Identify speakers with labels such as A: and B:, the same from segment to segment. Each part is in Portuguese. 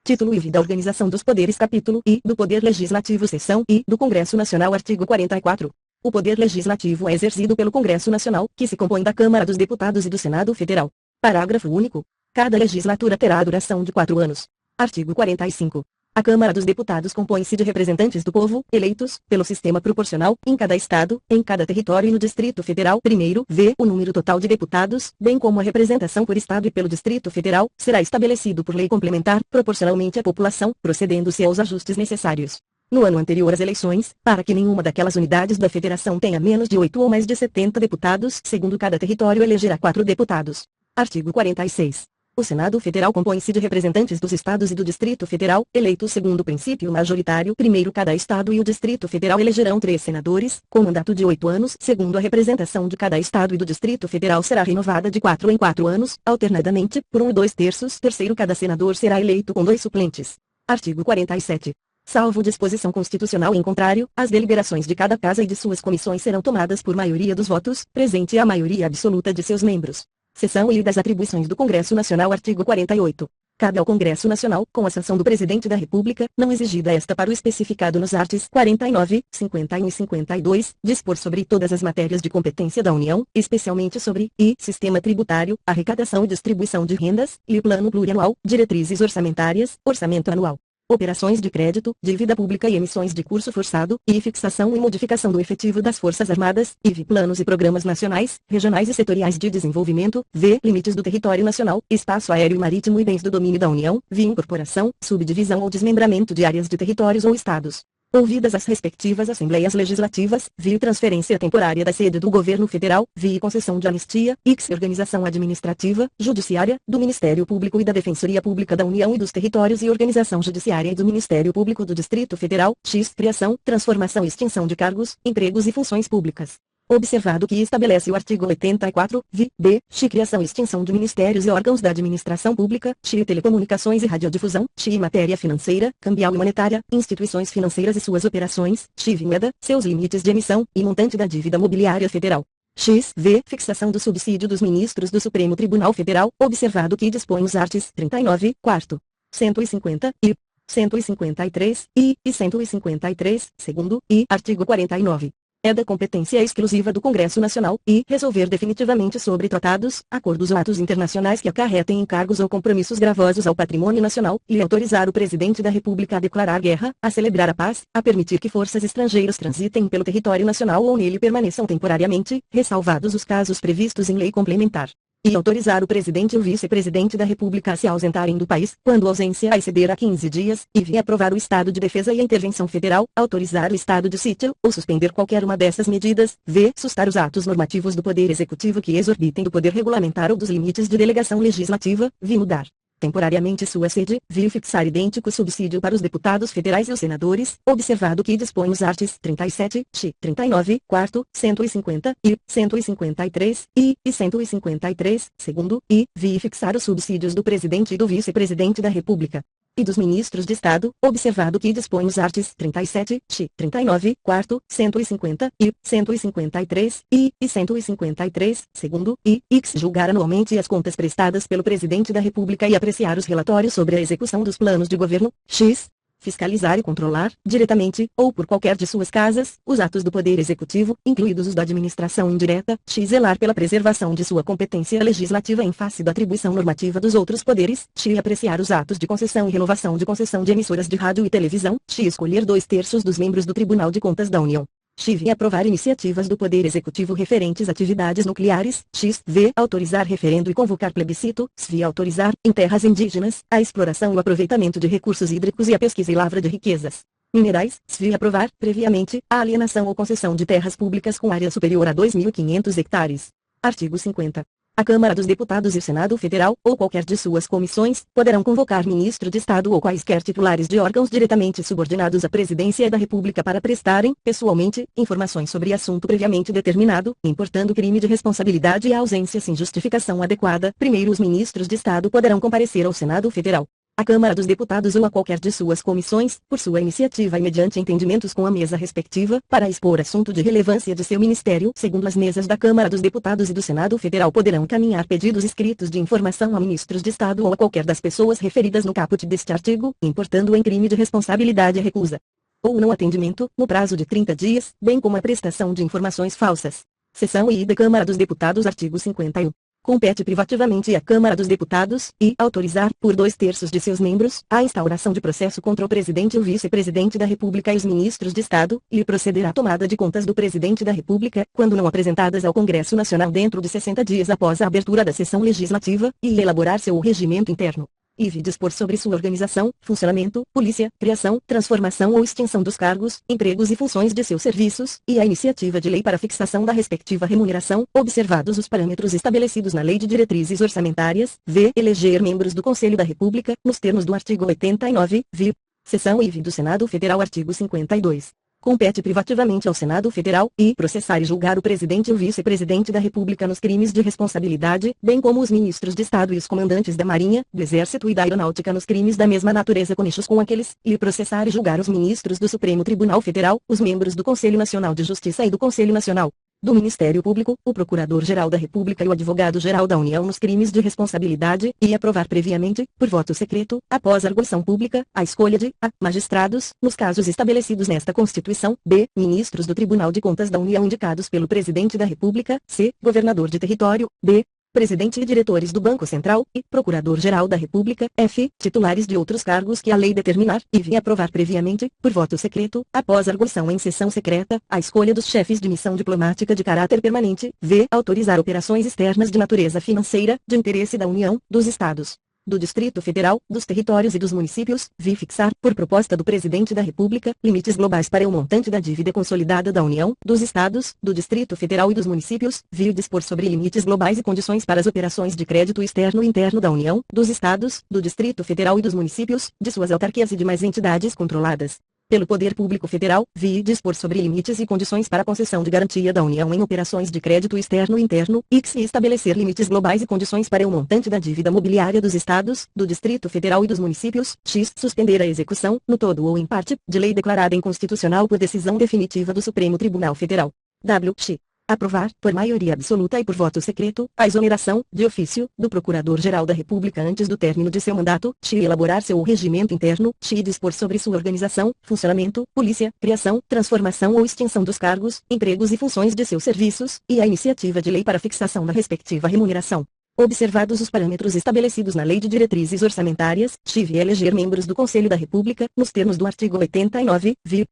A: Título IV da Organização dos Poderes. Capítulo I do Poder Legislativo. Seção I do Congresso Nacional. Artigo 44. O Poder Legislativo é exercido pelo Congresso Nacional, que se compõe da Câmara dos Deputados e do Senado Federal. Parágrafo único. Cada legislatura terá a duração de 4 anos. Artigo 45. A Câmara dos Deputados compõe-se de representantes do povo, eleitos, pelo sistema proporcional, em cada estado, em cada território e no Distrito Federal. Primeiro, v. O número total de deputados, bem como a representação por estado e pelo Distrito Federal, será estabelecido por lei complementar, proporcionalmente à população, procedendo-se aos ajustes necessários. No ano anterior às eleições, para que nenhuma daquelas unidades da Federação tenha menos de 8 ou mais de 70 deputados, segundo cada território elegerá 4 deputados. Artigo 46. O Senado Federal compõe-se de representantes dos estados e do Distrito Federal, eleitos segundo o princípio majoritário. Primeiro, cada estado e o Distrito Federal elegerão 3 senadores, com mandato de 8 anos. Segundo, a representação de cada estado e do Distrito Federal será renovada de 4 em 4 anos, alternadamente, por 1 e 2/3. Terceiro, cada senador será eleito com 2 suplentes. Artigo 47. Salvo disposição constitucional em contrário, as deliberações de cada casa e de suas comissões serão tomadas por maioria dos votos, presente a maioria absoluta de seus membros. Seção I das atribuições do Congresso Nacional. Artigo 48. Cabe ao Congresso Nacional, com a sanção do Presidente da República, não exigida esta para o especificado nos artigos 49, 51 e 52, dispor sobre todas as matérias de competência da União, especialmente sobre I. Sistema tributário, arrecadação e distribuição de rendas, e plano plurianual, diretrizes orçamentárias, orçamento anual. Operações de crédito, dívida pública e emissões de curso forçado, e fixação e modificação do efetivo das Forças Armadas, IV planos e programas nacionais, regionais e setoriais de desenvolvimento, v. Limites do território nacional, espaço aéreo e marítimo e bens do domínio da União, v. Incorporação, subdivisão ou desmembramento de áreas de territórios ou estados. Ouvidas as respectivas Assembleias Legislativas, v. Transferência temporária da sede do Governo Federal, v. Concessão de anistia, x. Organização administrativa, judiciária, do Ministério Público e da Defensoria Pública da União e dos Territórios e organização judiciária e do Ministério Público do Distrito Federal, x. Criação, transformação e extinção de cargos, empregos e funções públicas. Observado que estabelece o artigo 84, v. b. x. Criação e extinção de ministérios e órgãos da administração pública, x. Telecomunicações e radiodifusão, x. Matéria financeira, cambial e monetária, instituições financeiras e suas operações, x. Moeda, seus limites de emissão, e montante da dívida mobiliária federal. X. V. Fixação do subsídio dos ministros do Supremo Tribunal Federal, observado que dispõe os artigos 39, 4, 150 e 153 e 153, segundo, e artigo 49. É da competência exclusiva do Congresso Nacional, e resolver definitivamente sobre tratados, acordos ou atos internacionais que acarretem encargos ou compromissos gravosos ao patrimônio nacional, e autorizar o Presidente da República a declarar guerra, a celebrar a paz, a permitir que forças estrangeiras transitem pelo território nacional ou nele permaneçam temporariamente, ressalvados os casos previstos em lei complementar. E autorizar o Presidente e o Vice-Presidente da República a se ausentarem do país, quando a ausência exceder a 15 dias, e aprovar o estado de defesa e a intervenção federal, autorizar o estado de sítio, ou suspender qualquer uma dessas medidas, sustar os atos normativos do Poder Executivo que exorbitem do poder regulamentar ou dos limites de delegação legislativa, mudar temporariamente sua sede, fixar idêntico subsídio para os deputados federais e os senadores, observado que dispõe os artigos 37, 39, 4, 150 e 153 e 153, segundo, e fixar os subsídios do Presidente e do Vice-Presidente da República e dos ministros de Estado, observado que dispõe os artigos 37, 39, 4, 150 e 153 e 153, segundo, e x. Julgar anualmente as contas prestadas pelo Presidente da República e apreciar os relatórios sobre a execução dos planos de governo, x. Fiscalizar e controlar, diretamente, ou por qualquer de suas casas, os atos do Poder Executivo, incluídos os da administração indireta, x. Zelar pela preservação de sua competência legislativa em face da atribuição normativa dos outros poderes, x. Apreciar os atos de concessão e renovação de concessão de emissoras de rádio e televisão, x. Escolher 2/3 dos membros do Tribunal de Contas da União. X. Aprovar iniciativas do Poder Executivo referentes a atividades nucleares. X. V. Autorizar referendo e convocar plebiscito. S. Autorizar, em terras indígenas, a exploração e o aproveitamento de recursos hídricos e a pesquisa e lavra de riquezas minerais. S. Aprovar, previamente, a alienação ou concessão de terras públicas com área superior a 2.500 hectares. Artigo 50. A Câmara dos Deputados e o Senado Federal, ou qualquer de suas comissões, poderão convocar ministro de Estado ou quaisquer titulares de órgãos diretamente subordinados à Presidência da República para prestarem, pessoalmente, informações sobre assunto previamente determinado, importando crime de responsabilidade e ausência sem justificação adequada. Primeiro, os ministros de Estado poderão comparecer ao Senado Federal A Câmara dos Deputados ou a qualquer de suas comissões, por sua iniciativa e mediante entendimentos com a mesa respectiva, para expor assunto de relevância de seu ministério, segundo as mesas da Câmara dos Deputados e do Senado Federal poderão encaminhar pedidos escritos de informação a ministros de Estado ou a qualquer das pessoas referidas no caput deste artigo, importando em crime de responsabilidade a recusa ou não atendimento, no prazo de 30 dias, bem como a prestação de informações falsas. Seção I da Câmara dos Deputados, artigo 51. Compete privativamente à Câmara dos Deputados, e autorizar, por 2/3 de seus membros, a instauração de processo contra o Presidente e o Vice-Presidente da República e os ministros de Estado, e proceder à tomada de contas do Presidente da República, quando não apresentadas ao Congresso Nacional dentro de 60 dias após a abertura da sessão legislativa, e elaborar seu regimento interno. E dispor sobre sua organização, funcionamento, polícia, criação, transformação ou extinção dos cargos, empregos e funções de seus serviços, e a iniciativa de lei para fixação da respectiva remuneração, observados os parâmetros estabelecidos na Lei de Diretrizes Orçamentárias, v. eleger membros do Conselho da República, nos termos do artigo 89, v. Seção IV do Senado Federal, artigo 52. Compete privativamente ao Senado Federal, e processar e julgar o Presidente e o Vice-Presidente da República nos crimes de responsabilidade, bem como os ministros de Estado e os comandantes da Marinha, do Exército e da Aeronáutica nos crimes da mesma natureza conexos com aqueles, e processar e julgar os ministros do Supremo Tribunal Federal, os membros do Conselho Nacional de Justiça e do Conselho Nacional do Ministério Público, o Procurador-Geral da República e o Advogado-Geral da União nos crimes de responsabilidade, e aprovar previamente, por voto secreto, após arguição pública, a escolha de a. magistrados, nos casos estabelecidos nesta Constituição, b. ministros do Tribunal de Contas da União indicados pelo Presidente da República, c. governador de território, d. presidente e diretores do Banco Central, e Procurador-Geral da República, f. titulares de outros cargos que a lei determinar, e aprovar previamente, por voto secreto, após arguição em sessão secreta, a escolha dos chefes de missão diplomática de caráter permanente, v. autorizar operações externas de natureza financeira, de interesse da União, dos Estados, do Distrito Federal, dos territórios e dos municípios, vi fixar, por proposta do Presidente da República, limites globais para o montante da dívida consolidada da União, dos Estados, do Distrito Federal e dos municípios, vi dispor sobre limites globais e condições para as operações de crédito externo e interno da União, dos Estados, do Distrito Federal e dos municípios, de suas autarquias e demais entidades controladas pelo Poder Público Federal, vi dispor sobre limites e condições para a concessão de garantia da União em operações de crédito externo e interno, e estabelecer limites globais e condições para o montante da dívida mobiliária dos Estados, do Distrito Federal e dos municípios, x. suspender a execução, no todo ou em parte, de lei declarada inconstitucional por decisão definitiva do Supremo Tribunal Federal. W.x. aprovar, por maioria absoluta e por voto secreto, a exoneração, de ofício, do Procurador-Geral da República antes do término de seu mandato, elaborar seu regimento interno, dispor sobre sua organização, funcionamento, polícia, criação, transformação ou extinção dos cargos, empregos e funções de seus serviços, e a iniciativa de lei para fixação da respectiva remuneração. Observados os parâmetros estabelecidos na Lei de Diretrizes Orçamentárias, eleger membros do Conselho da República, nos termos do artigo 89, v.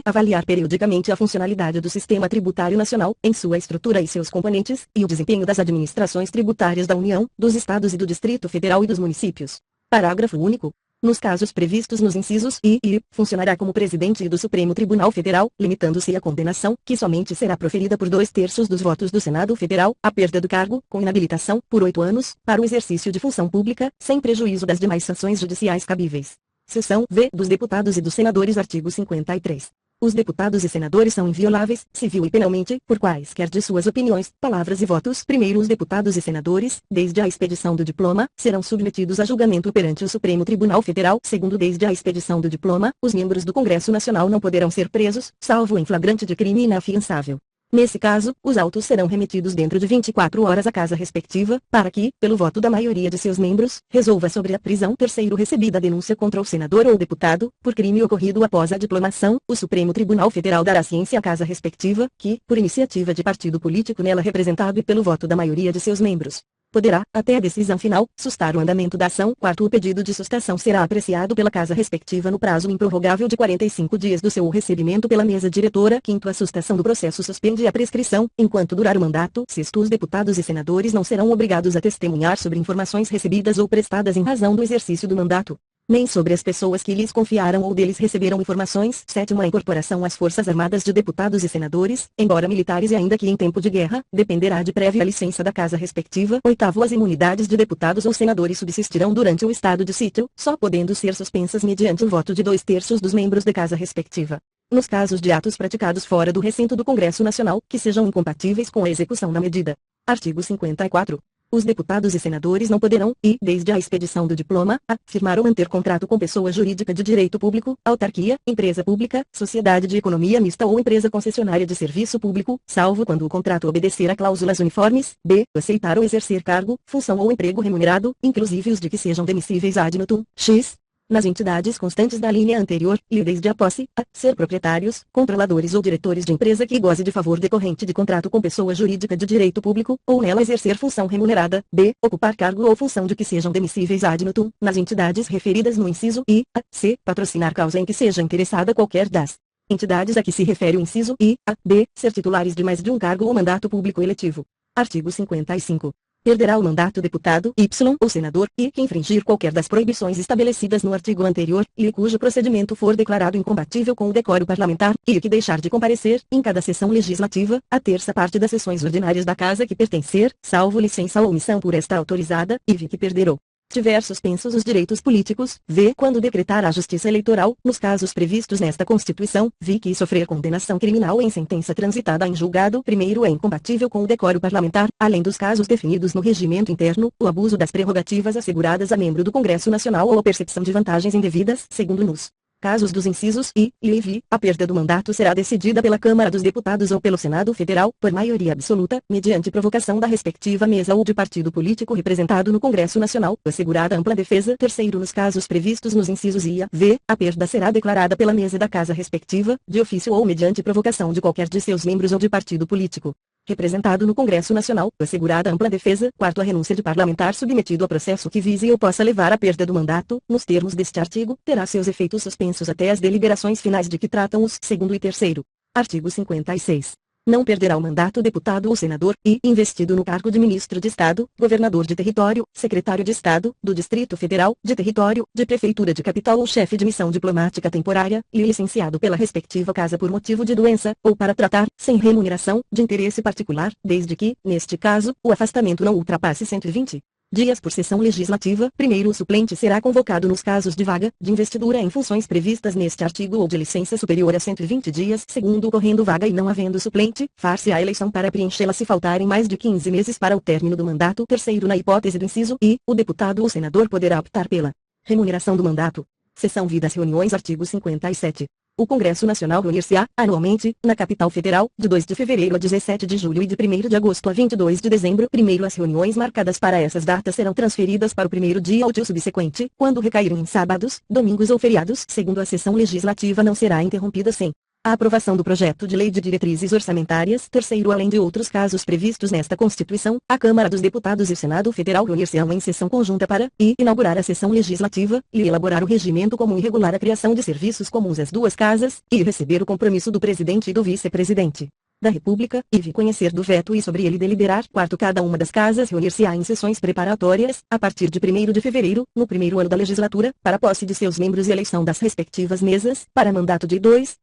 A: avaliar periodicamente a funcionalidade do sistema tributário nacional, em sua estrutura e seus componentes, e o desempenho das administrações tributárias da União, dos Estados e do Distrito Federal e dos municípios. Parágrafo único. Nos casos previstos nos incisos I, funcionará como presidente do Supremo Tribunal Federal, limitando-se à condenação, que somente será proferida por 2/3 dos votos do Senado Federal, a perda do cargo, com inabilitação, por 8 anos, para o exercício de função pública, sem prejuízo das demais sanções judiciais cabíveis. Seção V dos Deputados e dos Senadores, artigo 53. Os deputados e senadores são invioláveis, civil e penalmente, por quaisquer de suas opiniões, palavras e votos. Primeiro, os deputados e senadores, desde a expedição do diploma, serão submetidos a julgamento perante o Supremo Tribunal Federal. Segundo, desde a expedição do diploma, os membros do Congresso Nacional não poderão ser presos, salvo em flagrante de crime inafiançável. Nesse caso, os autos serão remetidos dentro de 24 horas à casa respectiva, para que, pelo voto da maioria de seus membros, resolva sobre a prisão. Terceiro, recebida a denúncia contra o senador ou deputado, por crime ocorrido após a diplomação, o Supremo Tribunal Federal dará ciência à casa respectiva, que, por iniciativa de partido político nela representado e pelo voto da maioria de seus membros, poderá, até a decisão final, sustar o andamento da ação. Quarto, o pedido de sustação será apreciado pela casa respectiva no prazo improrrogável de 45 dias do seu recebimento pela mesa diretora. Quinto, a sustação do processo suspende a prescrição, enquanto durar o mandato. Sexto, os deputados e senadores não serão obrigados a testemunhar sobre informações recebidas ou prestadas em razão do exercício do mandato, nem sobre as pessoas que lhes confiaram ou deles receberam informações. Sétimo, a incorporação às Forças Armadas de deputados e senadores, embora militares e ainda que em tempo de guerra, dependerá de prévia licença da casa respectiva. Oitavo, as imunidades de deputados ou senadores subsistirão durante o estado de sítio, só podendo ser suspensas mediante o voto de 2/3 dos membros da casa respectiva. Nos casos de atos praticados fora do recinto do Congresso Nacional, que sejam incompatíveis com a execução da medida. Artigo 54. Os deputados e senadores não poderão, e, desde a expedição do diploma, firmar ou manter contrato com pessoa jurídica de direito público, autarquia, empresa pública, sociedade de economia mista ou empresa concessionária de serviço público, salvo quando o contrato obedecer a cláusulas uniformes, b. aceitar ou exercer cargo, função ou emprego remunerado, inclusive os de que sejam demissíveis ad nutum, x. nas entidades constantes da linha anterior, e desde a posse, ser proprietários, controladores ou diretores de empresa que goze de favor decorrente de contrato com pessoa jurídica de direito público, ou nela exercer função remunerada, b. ocupar cargo ou função de que sejam demissíveis ad nutum, nas entidades referidas no inciso I, c. patrocinar causa em que seja interessada qualquer das entidades a que se refere o inciso I, d. ser titulares de mais de um cargo ou mandato público eletivo. Artigo 55. Perderá o mandato deputado Y ou senador, e que infringir qualquer das proibições estabelecidas no artigo anterior, e cujo procedimento for declarado incompatível com o decoro parlamentar, e que deixar de comparecer, em cada sessão legislativa, a terça parte das sessões ordinárias da Casa que pertencer, salvo licença ou omissão por esta autorizada, e que perder ou tiver suspensos os direitos políticos, v. quando decretar a Justiça Eleitoral, nos casos previstos nesta Constituição, v. que sofrer condenação criminal em sentença transitada em julgado primeiro é incompatível com o decoro parlamentar, além dos casos definidos no regimento interno, o abuso das prerrogativas asseguradas a membro do Congresso Nacional ou a percepção de vantagens indevidas, segundo nos casos dos incisos I e V, a perda do mandato será decidida pela Câmara dos Deputados ou pelo Senado Federal, por maioria absoluta, mediante provocação da respectiva mesa ou de partido político representado no Congresso Nacional, assegurada ampla defesa. Terceiro, nos casos previstos nos incisos I a V, a perda será declarada pela mesa da casa respectiva, de ofício ou mediante provocação de qualquer de seus membros ou de partido político representado no Congresso Nacional, assegurada ampla defesa. Quarto, a renúncia de parlamentar submetido a processo que vise ou possa levar à perda do mandato, nos termos deste artigo, terá seus efeitos suspensos até as deliberações finais de que tratam os segundo e terceiro. Artigo 56. Não perderá o mandato deputado ou senador, e, investido no cargo de ministro de Estado, governador de território, secretário de Estado, do Distrito Federal, de território, de prefeitura de capital ou chefe de missão diplomática temporária, e licenciado pela respectiva casa por motivo de doença, ou para tratar, sem remuneração, de interesse particular, desde que, neste caso, o afastamento não ultrapasse 120 dias por sessão legislativa. Primeiro, o suplente será convocado nos casos de vaga, de investidura em funções previstas neste artigo ou de licença superior a 120 dias. Segundo, ocorrendo vaga e não havendo suplente, far-se a eleição para preenchê-la se faltarem mais de 15 meses para o término do mandato. Terceiro, na hipótese do inciso I, o deputado ou senador poderá optar pela remuneração do mandato. Seção V das reuniões. Artigo 57. O Congresso Nacional reunir-se-á, anualmente, na capital federal, de 2 de fevereiro a 17 de julho e de 1º de agosto a 22 de dezembro. Primeiro, as reuniões marcadas para essas datas serão transferidas para o primeiro dia útil subsequente, quando recaírem em sábados, domingos ou feriados. Segundo, a sessão legislativa não será interrompida sem a aprovação do projeto de lei de diretrizes orçamentárias. Terceiro, além de outros casos previstos nesta Constituição, a Câmara dos Deputados e o Senado Federal reunir-se-ão em sessão conjunta para inaugurar a sessão legislativa, e elaborar o regimento comum e regular a criação de serviços comuns às duas casas, e receber o compromisso do presidente e do vice-presidente da República, e conhecer do veto e sobre ele deliberar. Quarto, cada uma das casas reunir-se-á em sessões preparatórias, a partir de 1º de fevereiro, no primeiro ano da legislatura, para a posse de seus membros e eleição das respectivas mesas, para mandato de 2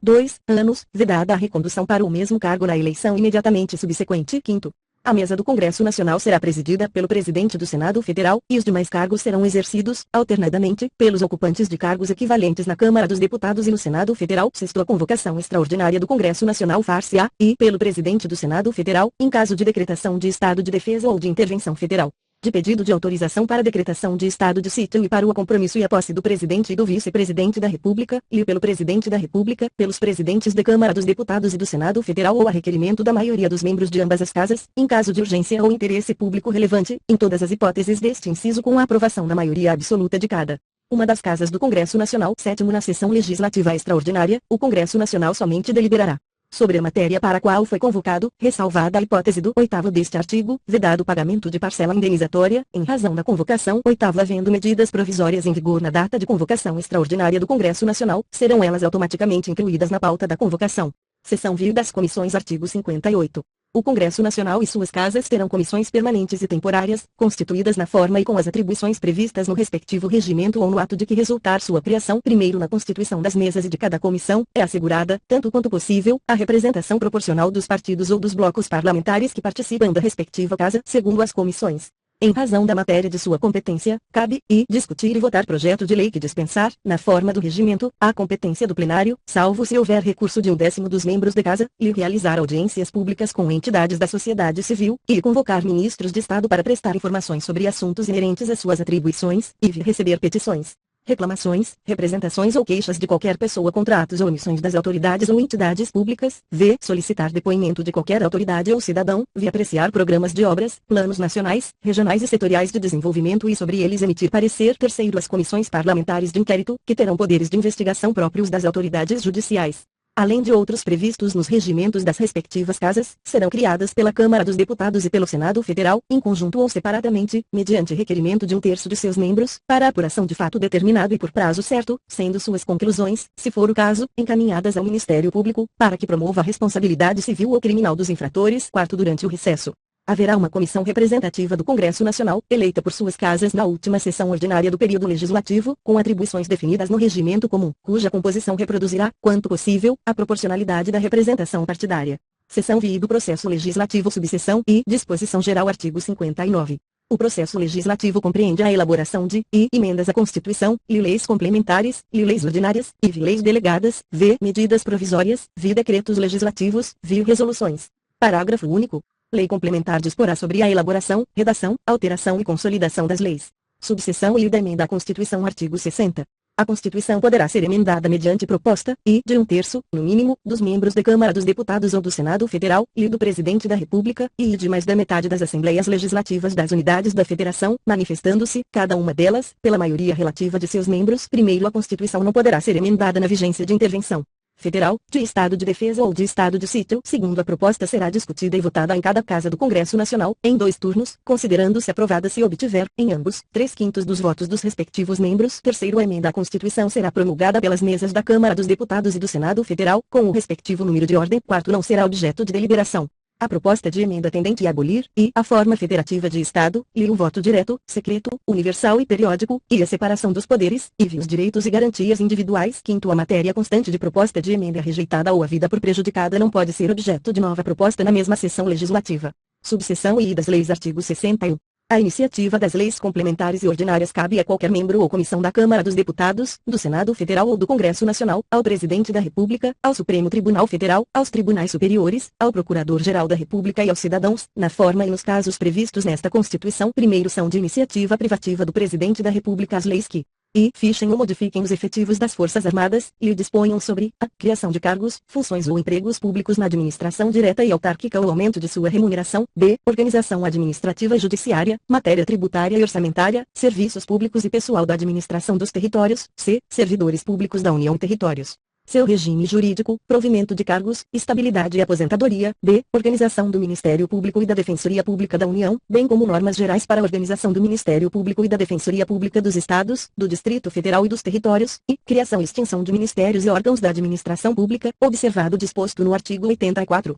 A: anos, vedada a recondução para o mesmo cargo na eleição imediatamente subsequente. Quinto, a mesa do Congresso Nacional será presidida pelo presidente do Senado Federal, e os demais cargos serão exercidos, alternadamente, pelos ocupantes de cargos equivalentes na Câmara dos Deputados e no Senado Federal. Sexto, a convocação extraordinária do Congresso Nacional far-se-á, e pelo presidente do Senado Federal, em caso de decretação de estado de defesa ou de intervenção federal, de pedido de autorização para decretação de estado de sítio e para o compromisso e a posse do presidente e do vice-presidente da República, e pelo presidente da República, pelos presidentes da Câmara dos Deputados e do Senado Federal ou a requerimento da maioria dos membros de ambas as casas, em caso de urgência ou interesse público relevante, em todas as hipóteses deste inciso com a aprovação da maioria absoluta de cada uma das casas do Congresso Nacional. Sétimo, na sessão legislativa extraordinária, o Congresso Nacional somente deliberará sobre a matéria para a qual foi convocado, ressalvada a hipótese do 8º deste artigo, vedado o pagamento de parcela indenizatória, em razão da convocação. Oitavo, havendo medidas provisórias em vigor na data de convocação extraordinária do Congresso Nacional, serão elas automaticamente incluídas na pauta da convocação. Seção V das comissões. Artigo 58. O Congresso Nacional e suas casas terão comissões permanentes e temporárias, constituídas na forma e com as atribuições previstas no respectivo regimento ou no ato de que resultar sua criação. Primeiro, na constituição das mesas e de cada comissão, é assegurada, tanto quanto possível, a representação proporcional dos partidos ou dos blocos parlamentares que participam da respectiva casa. Segundo, as comissões Em razão da matéria de sua competência, cabe, discutir e votar projeto de lei que dispensar, na forma do regimento, a competência do plenário, salvo se houver recurso de 1/10 dos membros de casa, e realizar audiências públicas com entidades da sociedade civil, e convocar ministros de Estado para prestar informações sobre assuntos inerentes às suas atribuições, e receber petições, reclamações, representações ou queixas de qualquer pessoa contra atos ou omissões das autoridades ou entidades públicas, solicitar depoimento de qualquer autoridade ou cidadão, apreciar programas de obras, planos nacionais, regionais e setoriais de desenvolvimento e sobre eles emitir parecer. Terceiro, as comissões parlamentares de inquérito, que terão poderes de investigação próprios das autoridades judiciais, além de outros previstos nos regimentos das respectivas casas, serão criadas pela Câmara dos Deputados e pelo Senado Federal, em conjunto ou separadamente, mediante requerimento de 1/3 de seus membros, para apuração de fato determinado e por prazo certo, sendo suas conclusões, se for o caso, encaminhadas ao Ministério Público, para que promova a responsabilidade civil ou criminal dos infratores. Quarto, durante o recesso, haverá uma comissão representativa do Congresso Nacional, eleita por suas casas na última sessão ordinária do período legislativo, com atribuições definidas no regimento comum, cuja composição reproduzirá, quanto possível, a proporcionalidade da representação partidária. Seção VI do Processo Legislativo. Subseção I. Disposição Geral. Artigo 59. O processo legislativo compreende a elaboração de emendas à Constituição, leis complementares, leis ordinárias, leis delegadas, medidas provisórias, decretos legislativos, resoluções. Parágrafo único. Lei complementar disporá sobre a elaboração, redação, alteração e consolidação das leis. Subseção I da emenda à Constituição. Artigo 60. A Constituição poderá ser emendada mediante proposta, de 1/3, no mínimo, dos membros da Câmara dos Deputados ou do Senado Federal, do Presidente da República, e de mais da metade das Assembleias Legislativas das unidades da Federação, manifestando-se, cada uma delas, pela maioria relativa de seus membros. Primeiro, a Constituição não poderá ser emendada na vigência de intervenção federal, de estado de defesa ou de estado de sítio. Segundo, a proposta será discutida e votada em cada casa do Congresso Nacional, em 2 turnos, considerando-se aprovada se obtiver, em ambos, 3/5 dos votos dos respectivos membros. Terceiro, a emenda à Constituição será promulgada pelas mesas da Câmara dos Deputados e do Senado Federal, com o respectivo número de ordem. Quarto, não será objeto de deliberação a proposta de emenda tendente a abolir, a forma federativa de Estado, o voto direto, secreto, universal e periódico, a separação dos poderes, os direitos e garantias individuais. Quinto, a matéria constante de proposta de emenda rejeitada ou havida por prejudicada não pode ser objeto de nova proposta na mesma sessão legislativa. Subseção I das leis. Artigo 61. A iniciativa das leis complementares e ordinárias cabe a qualquer membro ou comissão da Câmara dos Deputados, do Senado Federal ou do Congresso Nacional, ao Presidente da República, ao Supremo Tribunal Federal, aos Tribunais Superiores, ao Procurador-Geral da República e aos cidadãos, na forma e nos casos previstos nesta Constituição. Primeiro, são de iniciativa privativa do Presidente da República as leis que fichem ou modifiquem os efetivos das Forças Armadas, e disponham sobre a criação de cargos, funções ou empregos públicos na administração direta e autárquica ou aumento de sua remuneração. Organização administrativa e judiciária, matéria tributária e orçamentária, serviços públicos e pessoal da administração dos territórios. Servidores públicos da União e territórios. Seu regime jurídico, provimento de cargos, estabilidade e aposentadoria. Organização do Ministério Público e da Defensoria Pública da União, bem como normas gerais para a organização do Ministério Público e da Defensoria Pública dos Estados, do Distrito Federal e dos territórios, e criação e extinção de ministérios e órgãos da administração pública, observado o disposto no artigo 84.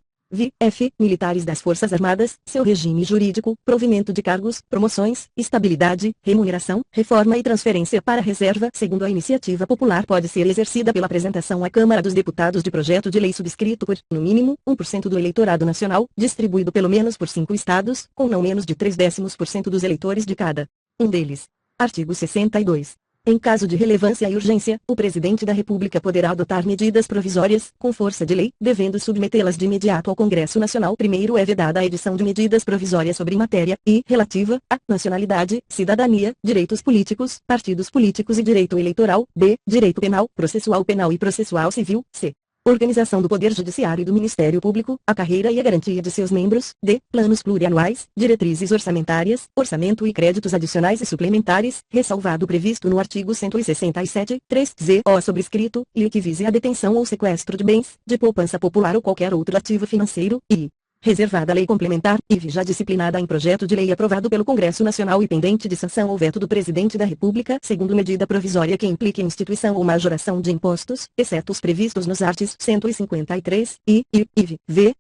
A: Militares das Forças Armadas, seu regime jurídico, provimento de cargos, promoções, estabilidade, remuneração, reforma e transferência para a reserva. Segundo, a iniciativa popular pode ser exercida pela apresentação à Câmara dos Deputados de projeto de lei subscrito por, no mínimo, 1% do eleitorado nacional, distribuído pelo menos por 5 estados, com não menos de 0,3% dos eleitores de cada um deles. Artigo 62. Em caso de relevância e urgência, o Presidente da República poderá adotar medidas provisórias, com força de lei, devendo submetê-las de imediato ao Congresso Nacional. Primeiro, é vedada a edição de medidas provisórias sobre matéria relativa à nacionalidade, cidadania, direitos políticos, partidos políticos e direito eleitoral. Direito penal, processual penal e processual civil. Organização do Poder Judiciário e do Ministério Público, a carreira e a garantia de seus membros. Planos plurianuais, diretrizes orçamentárias, orçamento e créditos adicionais e suplementares, ressalvado o previsto no artigo 167, 3z, sobrescrito, e que vise a detenção ou sequestro de bens, de poupança popular ou qualquer outro ativo financeiro, reservada a lei complementar, já disciplinada em projeto de lei aprovado pelo Congresso Nacional e pendente de sanção ou veto do Presidente da República, segundo medida provisória que implique instituição ou majoração de impostos, exceto os previstos nos artigos 153, e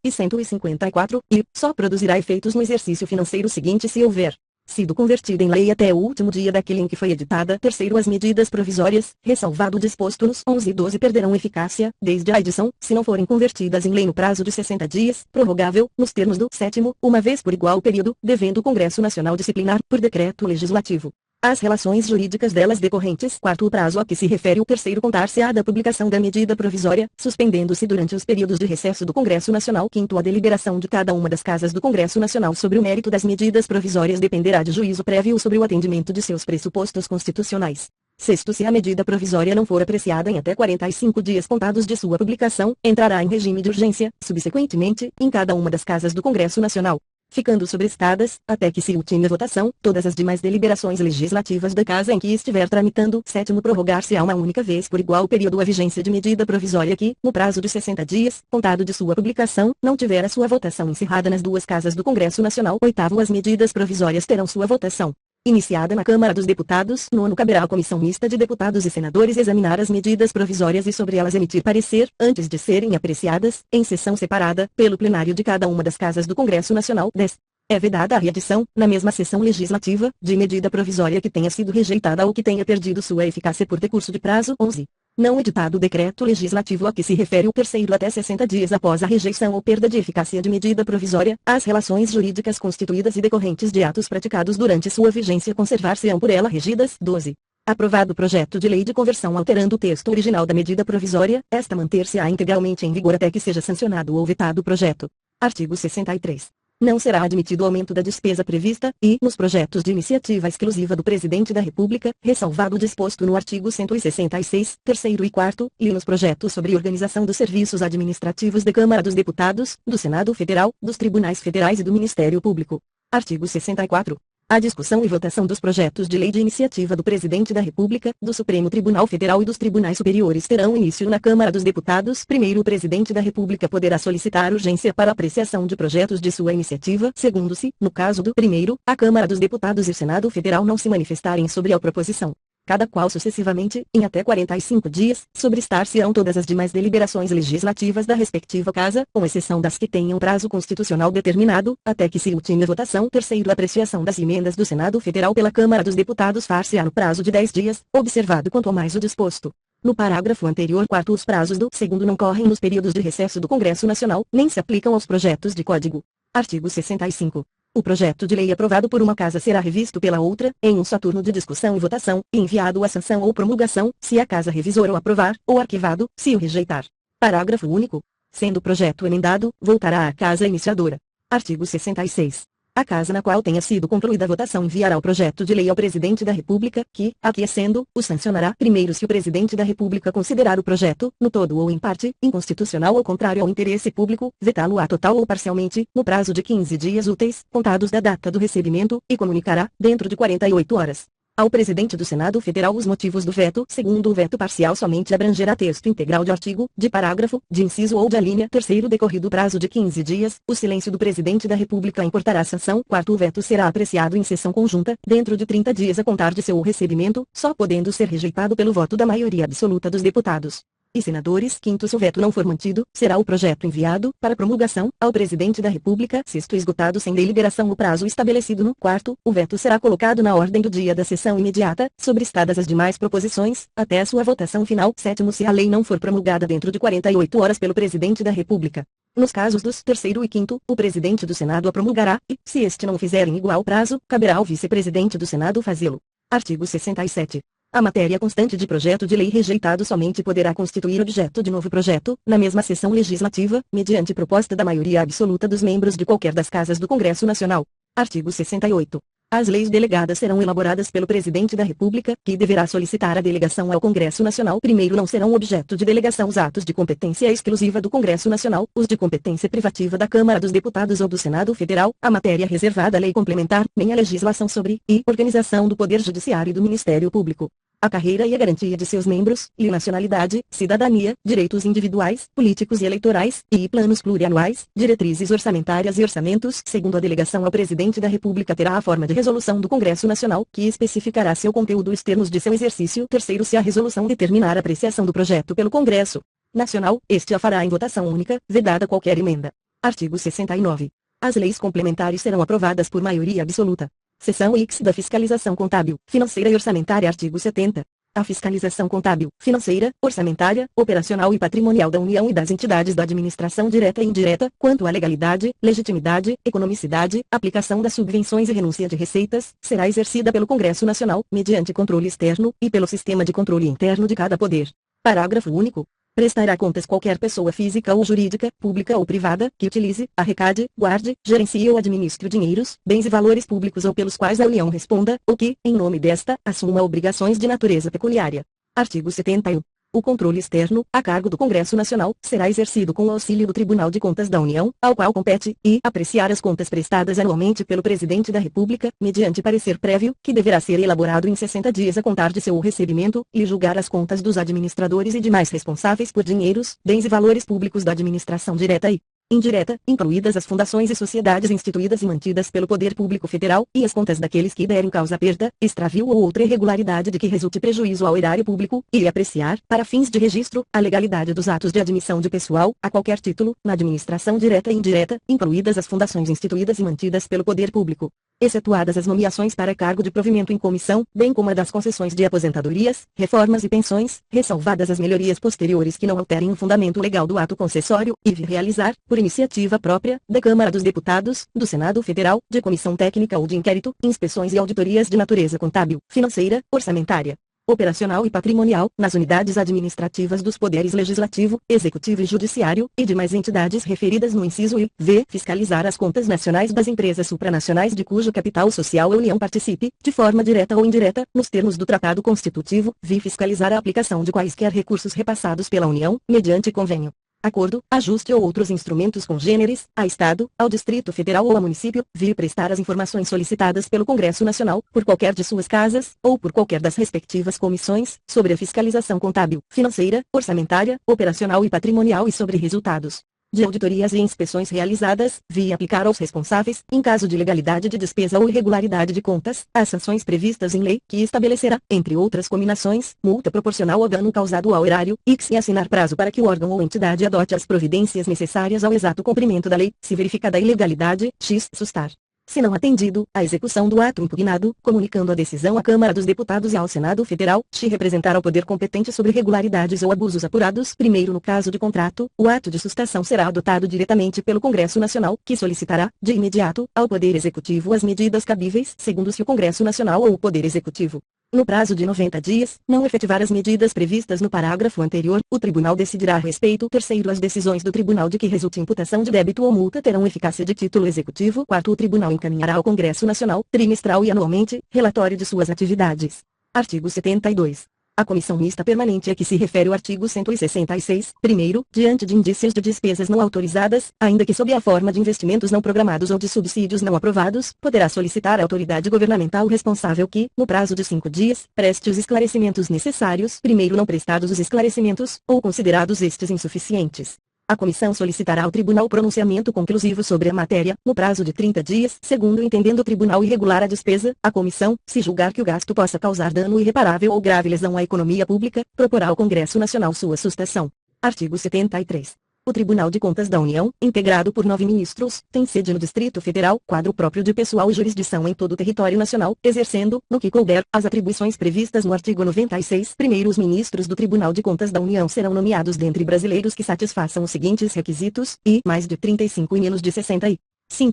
A: 154, só produzirá efeitos no exercício financeiro seguinte se houver sido convertida em lei até o último dia daquele em que foi editada. Terceiro, as medidas provisórias, ressalvado o disposto nos 11 e 12, perderão eficácia, desde a edição, se não forem convertidas em lei no prazo de 60 dias, prorrogável, nos termos do sétimo, uma vez por igual período, devendo o Congresso Nacional disciplinar, por decreto legislativo, as relações jurídicas delas decorrentes. Quarto, o prazo a que se refere o terceiro contar-se-á da publicação da medida provisória, suspendendo-se durante os períodos de recesso do Congresso Nacional. Quinto, a deliberação de cada uma das casas do Congresso Nacional sobre o mérito das medidas provisórias dependerá de juízo prévio sobre o atendimento de seus pressupostos constitucionais. Sexto, se a medida provisória não for apreciada em até 45 dias contados de sua publicação, entrará em regime de urgência, subsequentemente, em cada uma das casas do Congresso Nacional, ficando sobrestadas, até que se ultime a votação, todas as demais deliberações legislativas da casa em que estiver tramitando. Sétimo, prorrogar-se-á uma única vez por igual período a vigência de medida provisória que, no prazo de 60 dias, contado de sua publicação, não tiver a sua votação encerrada nas duas casas do Congresso Nacional. Oitavo, as medidas provisórias terão sua votação iniciada na Câmara dos Deputados. Nono, caberá à Comissão Mista de Deputados e Senadores examinar as medidas provisórias e sobre elas emitir parecer, antes de serem apreciadas, em sessão separada, pelo plenário de cada uma das casas do Congresso Nacional. 10. É vedada a reedição, na mesma sessão legislativa, de medida provisória que tenha sido rejeitada ou que tenha perdido sua eficácia por decurso de prazo. 11. Não editado o decreto legislativo a que se refere o terceiro até 60 dias após a rejeição ou perda de eficácia de medida provisória, as relações jurídicas constituídas e decorrentes de atos praticados durante sua vigência conservar-se-ão por ela regidas. 12. Aprovado o projeto de lei de conversão alterando o texto original da medida provisória, esta manter-se-á integralmente em vigor até que seja sancionado ou vetado o projeto. Artigo 63. Não será admitido aumento da despesa prevista, e, nos projetos de iniciativa exclusiva do Presidente da República, ressalvado o disposto no artigo 166, terceiro e quarto, e nos projetos sobre organização dos serviços administrativos da Câmara dos Deputados, do Senado Federal, dos Tribunais Federais e do Ministério Público. Artigo 64. A discussão e votação dos projetos de lei de iniciativa do Presidente da República, do Supremo Tribunal Federal e dos Tribunais Superiores terão início na Câmara dos Deputados. Primeiro, o Presidente da República poderá solicitar urgência para apreciação de projetos de sua iniciativa. Segundo, se, no caso do primeiro, a Câmara dos Deputados e o Senado Federal não se manifestarem sobre a proposição, cada qual sucessivamente, em até 45 dias, sobrestar-se-ão todas as demais deliberações legislativas da respectiva casa, com exceção das que tenham prazo constitucional determinado, até que se ultime a votação. Terceiro, a apreciação das emendas do Senado Federal pela Câmara dos Deputados far-se-á no prazo de 10 dias, observado quanto ao mais o disposto no parágrafo anterior. Quarto, os prazos do segundo não correm nos períodos de recesso do Congresso Nacional, nem se aplicam aos projetos de código. Artigo 65. O projeto de lei aprovado por uma casa será revisto pela outra, em um só turno de discussão e votação, e enviado à sanção ou promulgação, se a casa revisora o aprovar, ou arquivado, se o rejeitar. Parágrafo único. Sendo o projeto emendado, voltará à casa iniciadora. Artigo 66. A casa na qual tenha sido concluída a votação enviará o projeto de lei ao Presidente da República, que, aquiescendo, o sancionará. Primeiro, se o Presidente da República considerar o projeto, no todo ou em parte, inconstitucional ou contrário ao interesse público, vetá-lo-á total ou parcialmente, no prazo de 15 dias úteis, contados da data do recebimento, e comunicará, dentro de 48 horas, ao Presidente do Senado Federal os motivos do veto. Segundo, o veto parcial somente abrangerá texto integral de artigo, de parágrafo, de inciso ou de alínea. Terceiro, decorrido o prazo de 15 dias, o silêncio do Presidente da República importará a sanção. Quarto, o veto será apreciado em sessão conjunta, dentro de 30 dias a contar de seu recebimento, só podendo ser rejeitado pelo voto da maioria absoluta dos deputados e senadores. Quinto, se o veto não for mantido, será o projeto enviado, para promulgação, ao Presidente da República. Sexto, esgotado sem deliberação o prazo estabelecido no quarto, o veto será colocado na ordem do dia da sessão imediata, sobrestadas as demais proposições, até a sua votação final. Sétimo, se a lei não for promulgada dentro de 48 horas pelo Presidente da República, nos casos dos terceiro e quinto, o Presidente do Senado a promulgará, e, se este não fizer em igual prazo, caberá ao Vice-Presidente do Senado fazê-lo. Artigo 67. A matéria constante de projeto de lei rejeitado somente poderá constituir objeto de novo projeto, na mesma sessão legislativa, mediante proposta da maioria absoluta dos membros de qualquer das casas do Congresso Nacional. Artigo 68. As leis delegadas serão elaboradas pelo Presidente da República, que deverá solicitar a delegação ao Congresso Nacional. Primeiro, não serão objeto de delegação os atos de competência exclusiva do Congresso Nacional, os de competência privativa da Câmara dos Deputados ou do Senado Federal, a matéria reservada à lei complementar, nem a legislação sobre e organização do Poder Judiciário e do Ministério Público. A carreira e a garantia de seus membros, e nacionalidade, cidadania, direitos individuais, políticos e eleitorais, e planos plurianuais, diretrizes orçamentárias e orçamentos. Segundo a delegação ao Presidente da República terá a forma de resolução do Congresso Nacional, que especificará seu conteúdo e os termos de seu exercício. Terceiro, se a resolução determinar a apreciação do projeto pelo Congresso Nacional, este a fará em votação única, vedada qualquer emenda. Artigo 69. As leis complementares serão aprovadas por maioria absoluta. Seção X da Fiscalização Contábil, Financeira e Orçamentária. Artigo 70. A fiscalização contábil, financeira, orçamentária, operacional e patrimonial da União e das entidades da administração direta e indireta, quanto à legalidade, legitimidade, economicidade, aplicação das subvenções e renúncia de receitas, será exercida pelo Congresso Nacional, mediante controle externo, e pelo sistema de controle interno de cada poder. Parágrafo único. Prestará contas qualquer pessoa física ou jurídica, pública ou privada, que utilize, arrecade, guarde, gerencie ou administre dinheiros, bens e valores públicos ou pelos quais a União responda, ou que, em nome desta, assuma obrigações de natureza pecuniária. Artigo 71. O controle externo, a cargo do Congresso Nacional, será exercido com o auxílio do Tribunal de Contas da União, ao qual compete, e, apreciar as contas prestadas anualmente pelo Presidente da República, mediante parecer prévio, que deverá ser elaborado em 60 dias a contar de seu recebimento, e julgar as contas dos administradores e demais responsáveis por dinheiros, bens e valores públicos da administração direta e indireta, incluídas as fundações e sociedades instituídas e mantidas pelo Poder Público Federal, e as contas daqueles que derem causa a perda, extravio ou outra irregularidade de que resulte prejuízo ao erário público, e apreciar, para fins de registro, a legalidade dos atos de admissão de pessoal, a qualquer título, na administração direta e indireta, incluídas as fundações instituídas e mantidas pelo Poder Público, excetuadas as nomeações para cargo de provimento em comissão, bem como a das concessões de aposentadorias, reformas e pensões, ressalvadas as melhorias posteriores que não alterem o fundamento legal do ato concessório, e realizar, por iniciativa própria, da Câmara dos Deputados, do Senado Federal, de comissão técnica ou de inquérito, inspeções e auditorias de natureza contábil, financeira, orçamentária, operacional e patrimonial, nas unidades administrativas dos poderes legislativo, executivo e judiciário, e demais entidades referidas no inciso I, v. Fiscalizar as contas nacionais das empresas supranacionais de cujo capital social a União participe, de forma direta ou indireta, nos termos do Tratado Constitutivo, v. Fiscalizar a aplicação de quaisquer recursos repassados pela União, mediante convênio, acordo, ajuste ou outros instrumentos congêneres, a Estado, ao Distrito Federal ou a município, vir prestar as informações solicitadas pelo Congresso Nacional, por qualquer de suas casas, ou por qualquer das respectivas comissões, sobre a fiscalização contábil, financeira, orçamentária, operacional e patrimonial e sobre resultados de auditorias e inspeções realizadas, via aplicar aos responsáveis, em caso de ilegalidade de despesa ou irregularidade de contas, as sanções previstas em lei, que estabelecerá, entre outras cominações, multa proporcional ao dano causado ao erário, e que se assinar prazo para que o órgão ou entidade adote as providências necessárias ao exato cumprimento da lei, se verificada a ilegalidade, x sustar. Se não atendido, a execução do ato impugnado, comunicando a decisão à Câmara dos Deputados e ao Senado Federal, se representar ao poder competente sobre irregularidades ou abusos apurados. Primeiro, no caso de contrato, o ato de sustação será adotado diretamente pelo Congresso Nacional, que solicitará, de imediato, ao Poder Executivo as medidas cabíveis, segundo se o Congresso Nacional ou o Poder Executivo, no prazo de 90 dias, não efetivar as medidas previstas no parágrafo anterior, o Tribunal decidirá a respeito. Terceiro, as decisões do Tribunal de que resulte imputação de débito ou multa terão eficácia de título executivo. Quarto, o Tribunal encaminhará ao Congresso Nacional, trimestral e anualmente, relatório de suas atividades. Artigo 72. A comissão mista permanente a que se refere o artigo 166, primeiro, diante de indícios de despesas não autorizadas, ainda que sob a forma de investimentos não programados ou de subsídios não aprovados, poderá solicitar à autoridade governamental responsável que, no prazo de 5 dias, preste os esclarecimentos necessários. Primeiro, não prestados os esclarecimentos, ou considerados estes insuficientes, a comissão solicitará ao tribunal pronunciamento conclusivo sobre a matéria, no prazo de 30 dias. Segundo, entendendo o tribunal irregular a despesa, a comissão, se julgar que o gasto possa causar dano irreparável ou grave lesão à economia pública, proporá ao Congresso Nacional sua sustação. Artigo 73. O Tribunal de Contas da União, integrado por 9 ministros, tem sede no Distrito Federal, quadro próprio de pessoal e jurisdição em todo o território nacional, exercendo, no que couber, as atribuições previstas no artigo 96. Primeiro, os ministros do Tribunal de Contas da União serão nomeados dentre brasileiros que satisfaçam os seguintes requisitos, e mais de 35 e menos de 65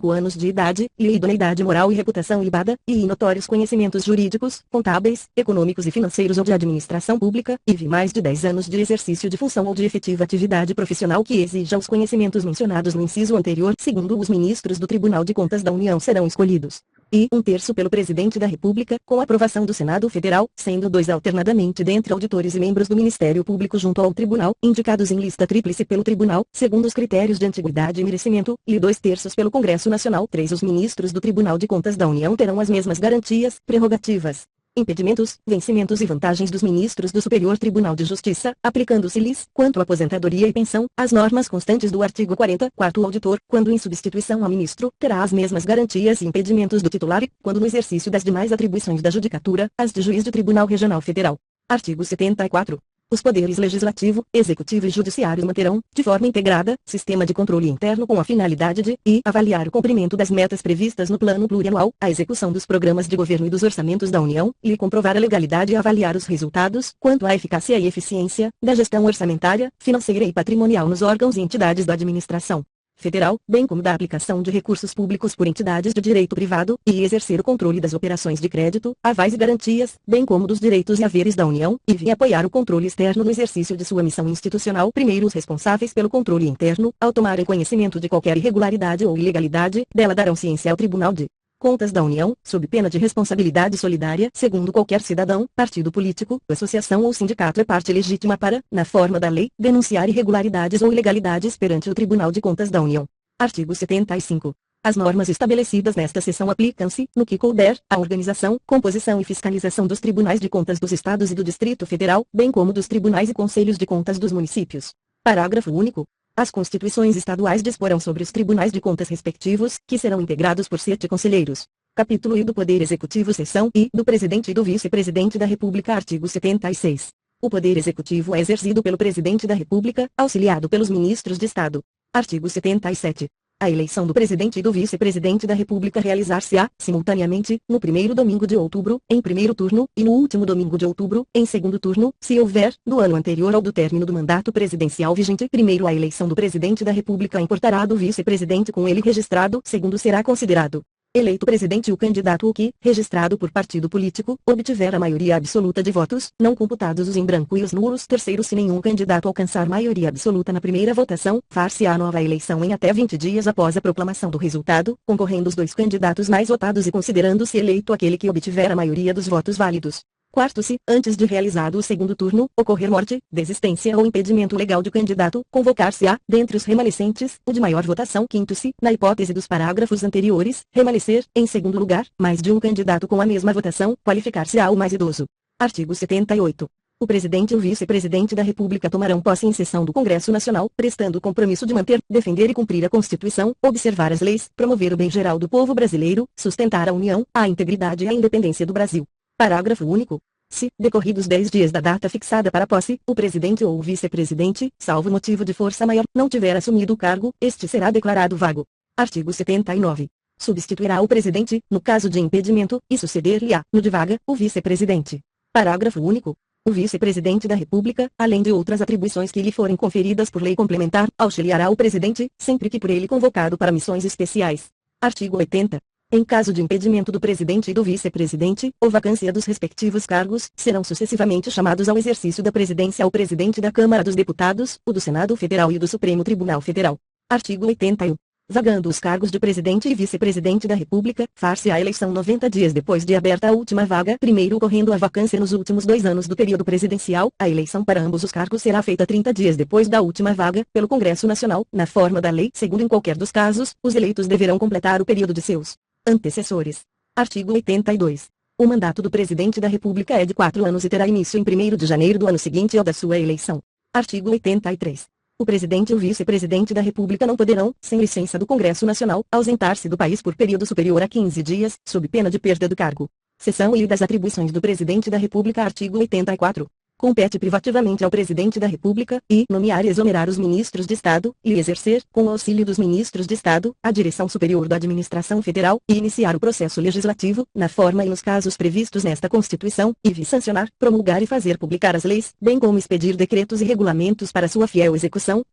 A: anos de idade, e idoneidade moral e reputação ilibada, e notórios conhecimentos jurídicos, contábeis, econômicos e financeiros ou de administração pública, e mais de 10 anos de exercício de função ou de efetiva atividade profissional que exija os conhecimentos mencionados no inciso anterior. Segundo, os ministros do Tribunal de Contas da União serão escolhidos, e 1/3 pelo Presidente da República, com aprovação do Senado Federal, sendo 2 alternadamente dentre auditores e membros do Ministério Público junto ao Tribunal, indicados em lista tríplice pelo Tribunal, segundo os critérios de antiguidade e merecimento, e 2/3 pelo Congresso Nacional. 3. Os ministros do Tribunal de Contas da União terão as mesmas garantias, prerrogativas, impedimentos, vencimentos e vantagens dos ministros do Superior Tribunal de Justiça, aplicando-se-lhes, quanto à aposentadoria e pensão, as normas constantes do artigo 40. Quarto, o auditor, quando em substituição ao ministro, terá as mesmas garantias e impedimentos do titular e, quando no exercício das demais atribuições da judicatura, as de juiz de Tribunal Regional Federal. Artigo 74. Os poderes legislativo, executivo e judiciário manterão, de forma integrada, sistema de controle interno com a finalidade de avaliar o cumprimento das metas previstas no plano plurianual, a execução dos programas de governo e dos orçamentos da União, e comprovar a legalidade e avaliar os resultados, quanto à eficácia e eficiência, da gestão orçamentária, financeira e patrimonial nos órgãos e entidades da administração federal, bem como da aplicação de recursos públicos por entidades de direito privado, e exercer o controle das operações de crédito, avais e garantias, bem como dos direitos e haveres da União, e apoiar o controle externo no exercício de sua missão institucional. Primeiro, os responsáveis pelo controle interno, ao tomarem conhecimento de qualquer irregularidade ou ilegalidade, dela darão ciência ao Tribunal de Contas da União, sob pena de responsabilidade solidária. Segundo, qualquer cidadão, partido político, associação ou sindicato é parte legítima para, na forma da lei, denunciar irregularidades ou ilegalidades perante o Tribunal de Contas da União. Artigo 75. As normas estabelecidas nesta seção aplicam-se, no que couber, à organização, composição e fiscalização dos tribunais de contas dos Estados e do Distrito Federal, bem como dos tribunais e conselhos de contas dos municípios. Parágrafo único. As constituições estaduais disporão sobre os tribunais de contas respectivos, que serão integrados por 7 conselheiros. Capítulo I do Poder Executivo. Seção I do Presidente e do Vice-Presidente da República. Artigo 76. O Poder Executivo é exercido pelo Presidente da República, auxiliado pelos Ministros de Estado. Artigo 77. A eleição do Presidente e do Vice-Presidente da República realizar-se-á, simultaneamente, no primeiro domingo de outubro, em primeiro turno, e no último domingo de outubro, em segundo turno, se houver, do ano anterior ao do término do mandato presidencial vigente. Primeiro, a eleição do Presidente da República importará do Vice-Presidente com ele registrado. Segundo, será considerado eleito presidente o candidato que, registrado por partido político, obtiver a maioria absoluta de votos, não computados os em branco e os nulos. Terceiro, se nenhum candidato alcançar maioria absoluta na primeira votação, far-se-á nova eleição em até 20 dias após a proclamação do resultado, concorrendo os 2 candidatos mais votados e considerando-se eleito aquele que obtiver a maioria dos votos válidos. Quarto, se, antes de realizado o segundo turno, ocorrer morte, desistência ou impedimento legal de candidato, convocar-se-á, dentre os remanescentes, o de maior votação. Quinto, se, na hipótese dos parágrafos anteriores, remanescer, em segundo lugar, mais de um candidato com a mesma votação, qualificar-se-á o mais idoso. Artigo 78. O Presidente e o Vice-Presidente da República tomarão posse em sessão do Congresso Nacional, prestando o compromisso de manter, defender e cumprir a Constituição, observar as leis, promover o bem geral do povo brasileiro, sustentar a união, a integridade e a independência do Brasil. Parágrafo único. Se, decorridos 10 dias da data fixada para a posse, o Presidente ou o Vice-Presidente, salvo motivo de força maior, não tiver assumido o cargo, este será declarado vago. Artigo 79. Substituirá o Presidente, no caso de impedimento, e suceder-lhe-á, no de vaga, o Vice-Presidente. Parágrafo único. O Vice-Presidente da República, além de outras atribuições que lhe forem conferidas por lei complementar, auxiliará o Presidente, sempre que por ele convocado para missões especiais. Artigo 80. Em caso de impedimento do Presidente e do Vice-Presidente, ou vacância dos respectivos cargos, serão sucessivamente chamados ao exercício da presidência o Presidente da Câmara dos Deputados, o do Senado Federal e o do Supremo Tribunal Federal. Artigo 81. Vagando os cargos de Presidente e Vice-Presidente da República, far-se a eleição 90 dias depois de aberta a última vaga, primeiro ocorrendo a vacância nos últimos 2 anos do período presidencial, a eleição para ambos os cargos será feita 30 dias depois da última vaga, pelo Congresso Nacional, na forma da lei. Segundo, em qualquer dos casos, os eleitos deverão completar o período de seus antecessores. Artigo 82. O mandato do Presidente da República é de 4 anos e terá início em 1º de janeiro do ano seguinte ao da sua eleição. Artigo 83. O Presidente e o Vice-Presidente da República não poderão, sem licença do Congresso Nacional, ausentar-se do país por período superior a 15 dias, sob pena de perda do cargo. Seção I das atribuições do Presidente da República. Artigo 84. Compete privativamente ao Presidente da República, nomear e exonerar os ministros de Estado, e exercer, com o auxílio dos ministros de Estado, a direção superior da administração federal, e iniciar o processo legislativo, na forma e nos casos previstos nesta Constituição, e sancionar, promulgar e fazer publicar as leis, bem como expedir decretos e regulamentos para sua fiel execução,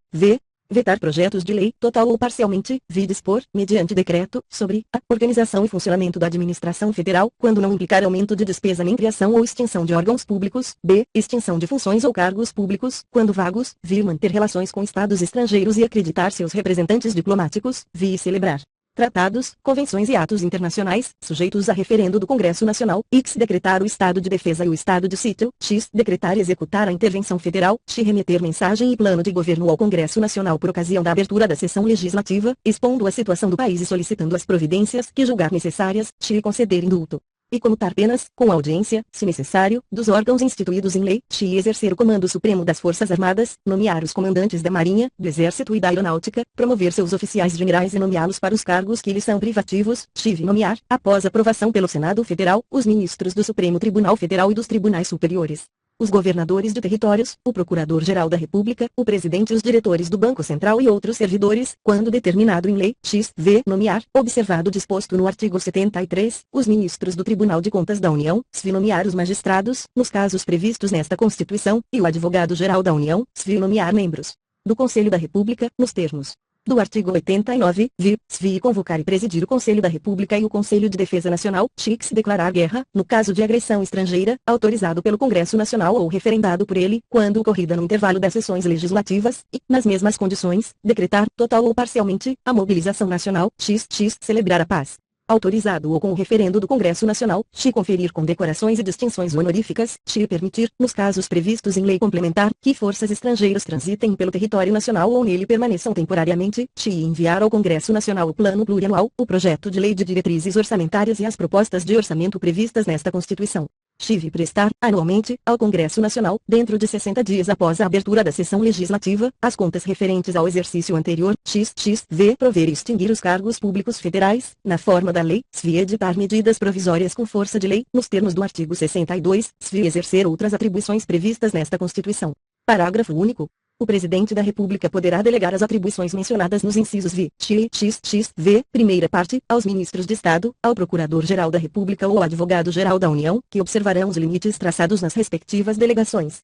A: vetar projetos de lei, total ou parcialmente, dispor, mediante decreto, sobre a organização e funcionamento da administração federal, quando não implicar aumento de despesa nem criação ou extinção de órgãos públicos, extinção de funções ou cargos públicos, quando vagos, manter relações com estados estrangeiros e acreditar seus representantes diplomáticos, celebrar tratados, convenções e atos internacionais, sujeitos a referendo do Congresso Nacional, decretar o estado de defesa e o estado de sítio, decretar e executar a intervenção federal, remeter mensagem e plano de governo ao Congresso Nacional por ocasião da abertura da sessão legislativa, expondo a situação do país e solicitando as providências que julgar necessárias, conceder indulto e comutar penas, com audiência, se necessário, dos órgãos instituídos em lei, e exercer o comando supremo das Forças Armadas, nomear os comandantes da Marinha, do Exército e da Aeronáutica, promover seus oficiais generais e nomeá-los para os cargos que lhes são privativos, nomear, após aprovação pelo Senado Federal, os ministros do Supremo Tribunal Federal e dos Tribunais Superiores. os governadores de territórios, o Procurador-Geral da República, o Presidente e os diretores do Banco Central e outros servidores, quando determinado em lei, x-v, nomear, observado o disposto no artigo 73, os ministros do Tribunal de Contas da União, s-v nomear os magistrados, nos casos previstos nesta Constituição, e o Advogado-Geral da União, s-v nomear membros do Conselho da República, nos termos do artigo 89, vi convocar e presidir o Conselho da República e o Conselho de Defesa Nacional, x declarar guerra, no caso de agressão estrangeira, autorizado pelo Congresso Nacional ou referendado por ele, quando ocorrida no intervalo das sessões legislativas, e, nas mesmas condições, decretar, total ou parcialmente, a mobilização nacional, celebrar a paz. Autorizado ou com o referendo do Congresso Nacional, conferir condecorações e distinções honoríficas, permitir, nos casos previstos em lei complementar, que forças estrangeiras transitem pelo território nacional ou nele permaneçam temporariamente, enviar ao Congresso Nacional o Plano Plurianual, o projeto de lei de diretrizes orçamentárias e as propostas de orçamento previstas nesta Constituição. Prestar, anualmente, ao Congresso Nacional, dentro de 60 dias após a abertura da sessão legislativa, as contas referentes ao exercício anterior, prover e extinguir os cargos públicos federais, na forma da lei, editar medidas provisórias com força de lei, nos termos do artigo 62, exercer outras atribuições previstas nesta Constituição. Parágrafo único. O Presidente da República poderá delegar as atribuições mencionadas nos incisos primeira parte, aos ministros de Estado, ao Procurador-Geral da República ou ao Advogado-Geral da União, que observarão os limites traçados nas respectivas delegações.